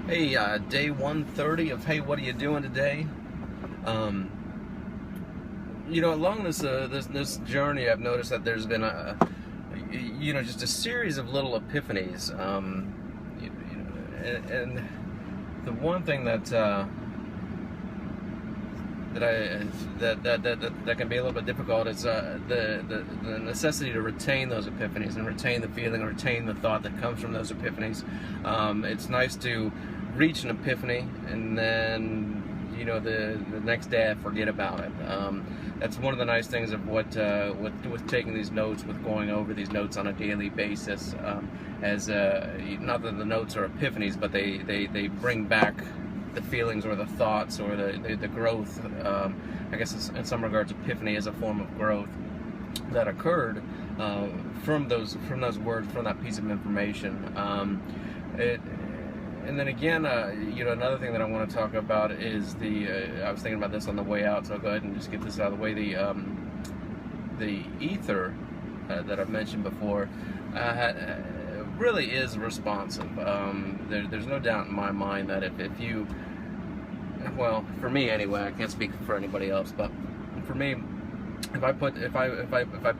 Hey, day 130 of Hey, what are you doing today? Um, Along this journey, I've noticed that there's been just a series of little epiphanies. And the one thing that can be a little bit difficult is the necessity to retain those epiphanies and retain the feeling, and retain the thought that comes from those epiphanies. It's nice to reach an epiphany and then the next day I forget about it. That's one of the nice things of what with taking these notes, with going over these notes on a daily basis. As not that the notes are epiphanies, but they bring back the feelings or the thoughts or the growth. I guess in some regards, epiphany is a form of growth that occurred from those words, from that piece of information. And then again, another thing that I want to talk about is I was thinking about this on the way out, so I'll go ahead and just get this out of the way. The ether that I've mentioned before really is responsive. There's no doubt in my mind that if you, well, for me anyway, I can't speak for anybody else, but for me, if I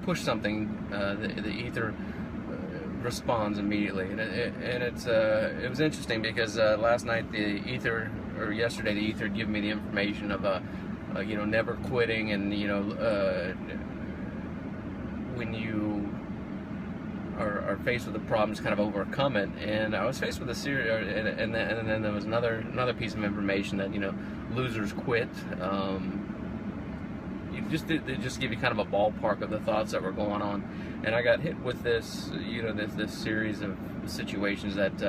push something, the ether responds immediately, and it was interesting because last night yesterday the ether gave me the information of never quitting, and when you are faced with a problem, just kind of overcome it. And I was faced with a series, and then there was another piece of information that losers quit. They just give you kind of a ballpark of the thoughts that were going on, and I got hit with this this series of situations that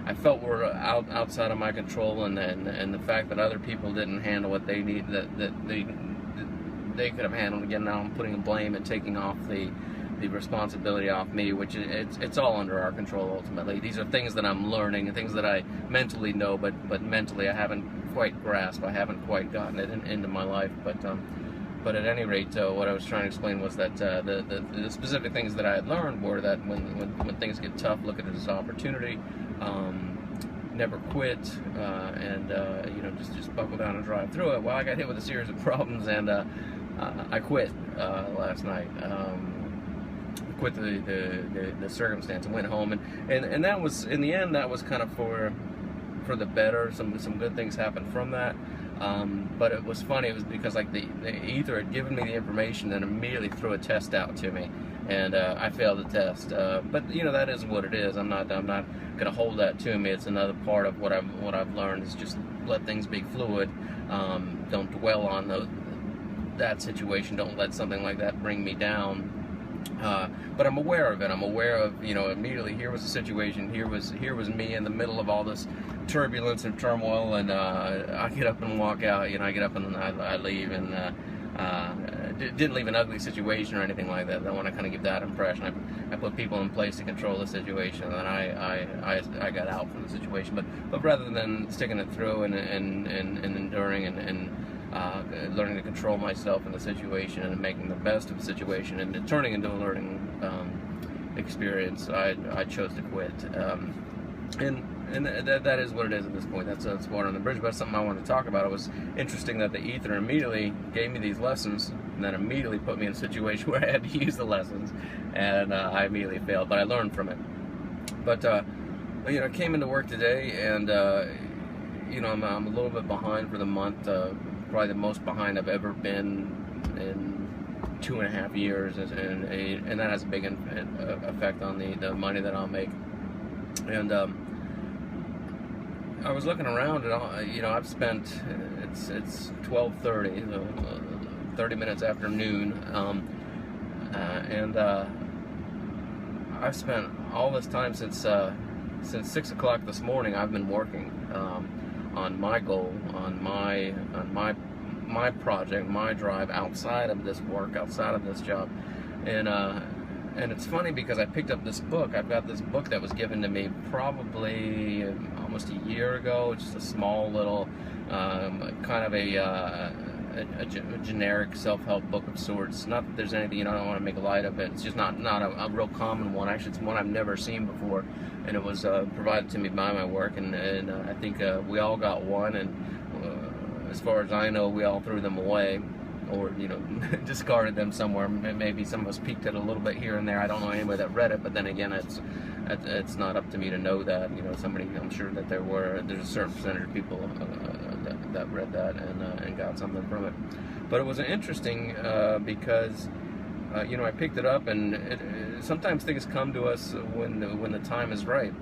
I felt were outside of my control, and the fact that other people didn't handle what they need, that they could have handled. Again, now I'm putting the blame and taking off the responsibility off me, which it's all under our control ultimately. These are things that I'm learning, and things that I mentally know, but mentally I haven't quite grasped. I haven't quite gotten it into my life, but at any rate, what I was trying to explain was that the specific things that I had learned were that when things get tough, look at it as opportunity, never quit, and just buckle down and drive through it. Well, I got hit with a series of problems, and I quit last night. Quit the circumstance and went home, and that was, in the end, that was kind of for the better. Some good things happened from that. But it was funny. It was because the ether had given me the information and immediately threw a test out to me, and I failed the test. But that is what it is. I'm not gonna hold that to me. It's another part of what I've learned, is just let things be fluid. Don't dwell on that situation. Don't let something like that bring me down. But I'm aware of it. I'm aware of, immediately, here was the situation. Here was me in the middle of all this turbulence and turmoil, and I get up and walk out. I get up and I leave, and didn't leave an ugly situation or anything like that. I want to kind of give that impression. I put people in place to control the situation, and then I got out from the situation. But rather than sticking it through and enduring and learning to control myself in the situation and making the best of the situation and turning into a learning experience, I chose to quit. And that is what it is at this point. That's water on the bridge, but that's something I want to talk about. It was interesting that the ether immediately gave me these lessons, and then immediately put me in a situation where I had to use the lessons, and I immediately failed, but I learned from it. But I came into work today, and I'm a little bit behind for the month. Probably the most behind I've ever been in 2.5 years, and that has a big effect on the money that I'll make. And I was looking around, and I've spent, it's 12:30, 30 minutes after noon, and I've spent all this time since 6 o'clock this morning. I've been working on my goal, on my project, my drive outside of this work, outside of this job. And it's funny because I picked up this book. I've got this book that was given to me probably almost a year ago. Just a small little kind of a generic self-help book of sorts. Not that there's anything, I don't want to make light of it. It's just not a real common one. Actually, it's one I've never seen before, and it was provided to me by my work, and I think we all got one, and as far as I know, we all threw them away, or discarded them somewhere. Maybe some of us peeked at it a little bit here and there. I don't know anybody that read it, but then again, it's not up to me to know that. Somebody, I'm sure that there's a certain percentage of people that read that and got something from it. But it was interesting because I picked it up, and sometimes things come to us when the time is right.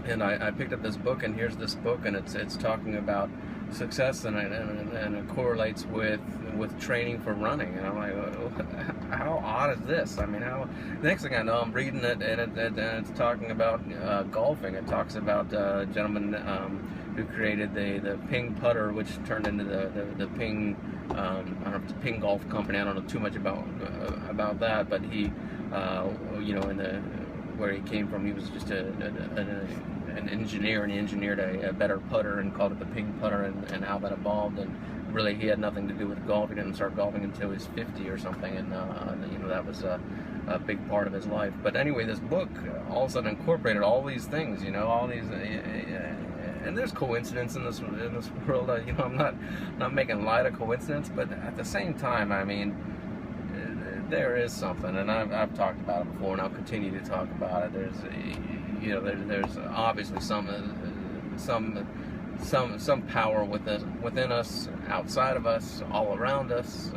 And I picked up this book, and here's this book, and it's talking about success, and it correlates with training for running, and I'm like, how odd is this? I mean, the next thing I know, I'm reading it, and it's talking about golfing. It talks about a gentleman who created the Ping putter, which turned into the Ping, I don't know if it's a Ping golf company. I don't know too much about that, but he, where he came from, he was just an engineer, and he engineered a better putter and called it the Ping putter, and how that evolved. And really, he had nothing to do with golf. He didn't start golfing until he was 50 or something, and that was a big part of his life. But anyway, this book all of a sudden incorporated all these things, all these, and there's coincidence in this world. I'm not making light of coincidence, but at the same time, I mean, there is something, and I've talked about it before, and I'll continue to talk about it. There's obviously some power within us, outside of us, all around us,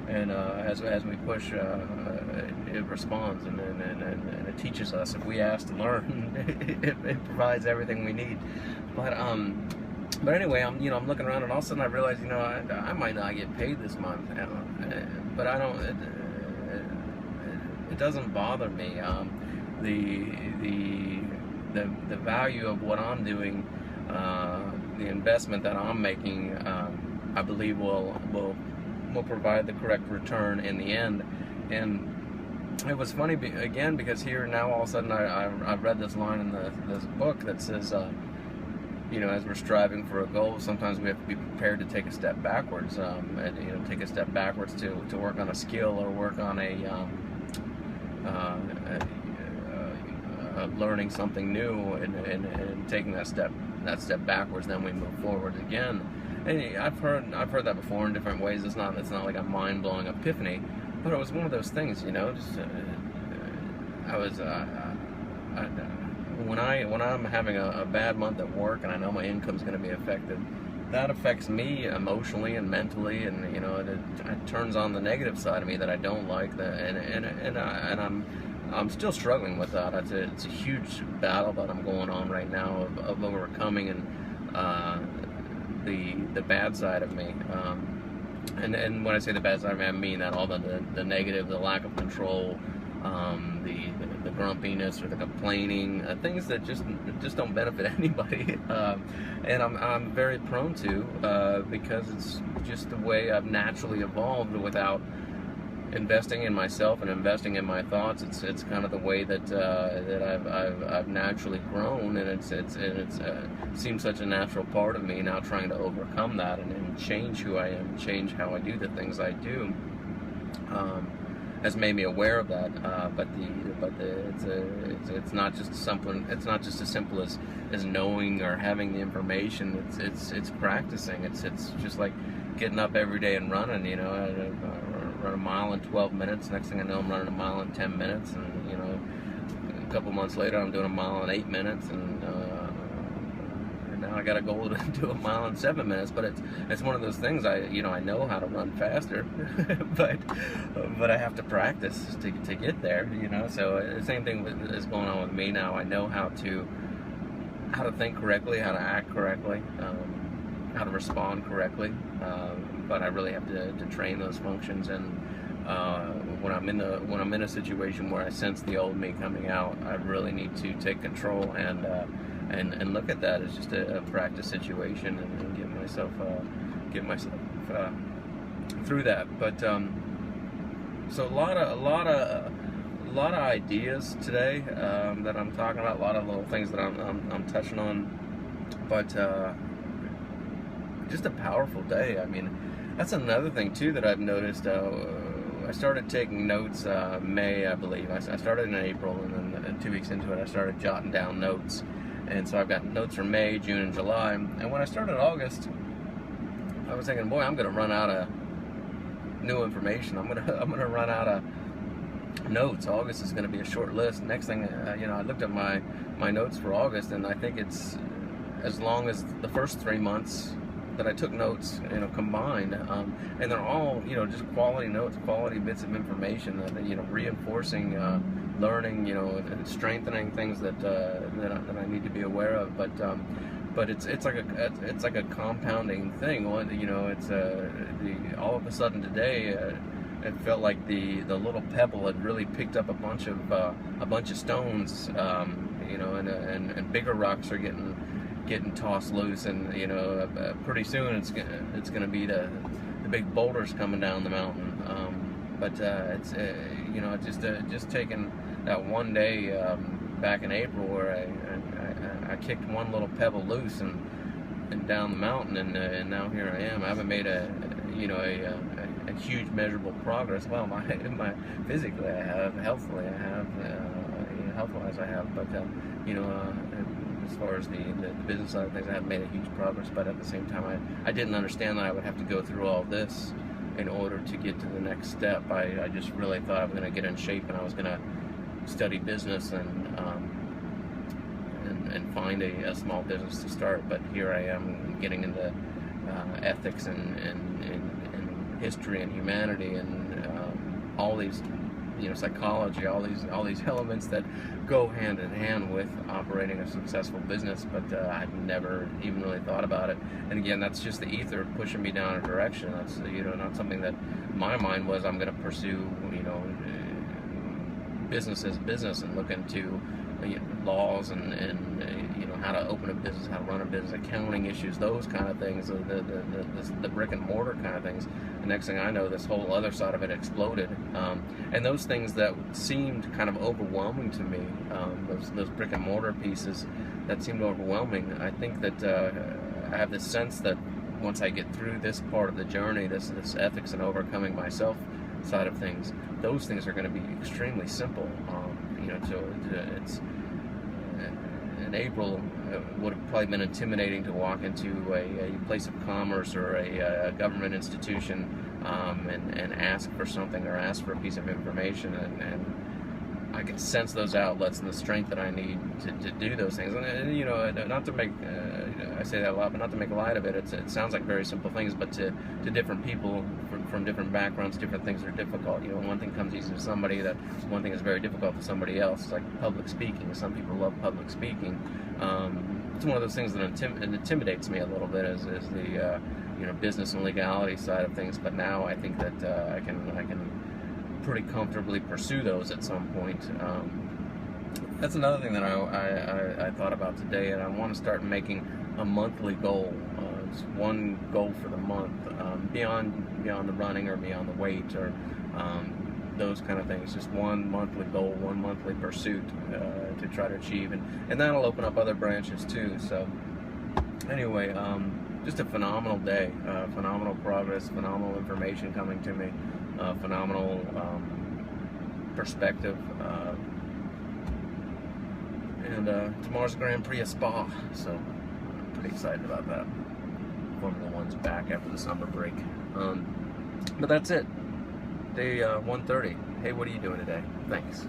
and as we push, it responds, and it teaches us. If we ask to learn, it provides everything we need. But anyway, I'm looking around, and all of a sudden I realize I might not get paid this month, but I don't. It doesn't bother me. The value of what I'm doing, the investment that I'm making, I believe will provide the correct return in the end. And it was funny again, because here now all of a sudden I've read this line in this book that says, as we're striving for a goal, sometimes we have to be prepared to take a step backwards, and take a step backwards to work on a skill, or work on learning something new, and taking that step backwards. Then we move forward again. And I've heard that before in different ways. It's not like a mind-blowing epiphany, but it was one of those things, I was when I'm having a bad month at work, and I know my income's going to be affected, that affects me emotionally and mentally, and it turns on the negative side of me that I don't like. And I'm still struggling with that. It's a huge battle that I'm going on right now of overcoming, and the bad side of me. And when I say the bad side of me, I mean that all the negative, the lack of control, the grumpiness or the complaining, things that just don't benefit anybody, and I'm very prone to, because it's just the way I've naturally evolved without investing in myself and investing in my thoughts. It's kind of the way that I've naturally grown, and it seems such a natural part of me now, trying to overcome that and change who I am, change how I do the things I do. Has made me aware of that, it's not just something. It's not just as simple as knowing or having the information. It's practicing. It's just like getting up every day and running. I run a mile in 12 minutes. Next thing I know, I'm running a mile in 10 minutes, and a couple months later, I'm doing a mile in 8 minutes, and now I got a goal to do a mile in 7 minutes. But it's one of those things. I know how to run faster, but I have to practice to get there. So the same thing is going on with me now. I know how to think correctly, how to act correctly, how to respond correctly, but I really have to train those functions. And when I'm in a situation where I sense the old me coming out, I really need to take control and look at that as just a practice situation, and get myself through that. But so a lot of ideas today that I'm talking about, a lot of little things that I'm touching on, but just a powerful day. I mean, That's another thing too that I've noticed. I started taking notes May, I believe. I started in April, and then 2 weeks into it, I started jotting down notes. And so I've got notes for May, June, and July. And when I started August, I was thinking, boy, I'm going to run out of new information. I'm gonna run out of notes. August is going to be a short list. Next thing, I looked at my notes for August, and I think it's as long as the first 3 months that I took notes, combined, and they're all, just quality notes, quality bits of information that, reinforcing, learning, and strengthening things that I need to be aware of. But it's like a compounding thing. It's all of a sudden today. It felt like the little pebble had really picked up a bunch of stones, and bigger rocks are getting tossed loose, and pretty soon it's gonna be the big boulders coming down the mountain. It's just taking that one day back in April where I kicked one little pebble loose and down the mountain, and now here I am. I haven't made a huge measurable progress. Well, my physically I have, healthily I have, health-wise I have, but as far as the business side of things, I haven't made a huge progress. But at the same time, I didn't understand that I would have to go through all this in order to get to the next step. I just really thought I was going to get in shape, and I was going to study business and find a small business to start. But here I am getting into ethics and history and humanity and all these, psychology, all these elements that go hand in hand with operating a successful business. But I've never even really thought about it. And again, that's just the ether pushing me down a direction. That's not something that my mind was. I'm going to pursue business as business and look into laws and how to open a business, how to run a business, accounting issues, those kind of things, the brick and mortar kind of things. The next thing I know, this whole other side of it exploded, and those things that seemed kind of overwhelming to me, those brick and mortar pieces that seemed overwhelming. I think that I have this sense that once I get through this part of the journey, this ethics and overcoming myself side of things, those things are going to be extremely simple. It's in April, it would have probably been intimidating to walk into a place of commerce or a government institution and ask for something or ask for a piece of information, and I can sense those outlets and the strength that I need to do those things. And not to make I say that a lot, but not to make light of it. It sounds like very simple things, but to different people from different backgrounds, different things are difficult. One thing comes easy to somebody, that one thing is very difficult to somebody else. It's like public speaking. Some people love public speaking. It's one of those things that intimidates me a little bit, is the business and legality side of things. But now I think that I can pretty comfortably pursue those at some point. That's another thing that I thought about today, and I want to start making a monthly goal. Just one goal for the month, beyond the running or beyond the weight or those kind of things. Just one monthly goal, one monthly pursuit to try to achieve, and that'll open up other branches too. So anyway, just a phenomenal day, phenomenal progress, phenomenal information coming to me, phenomenal perspective. And tomorrow's Grand Prix of Spa, so I'm pretty excited about that. Formula One's back after the summer break. But that's it. Day 1:30. Hey, what are you doing today? Thanks.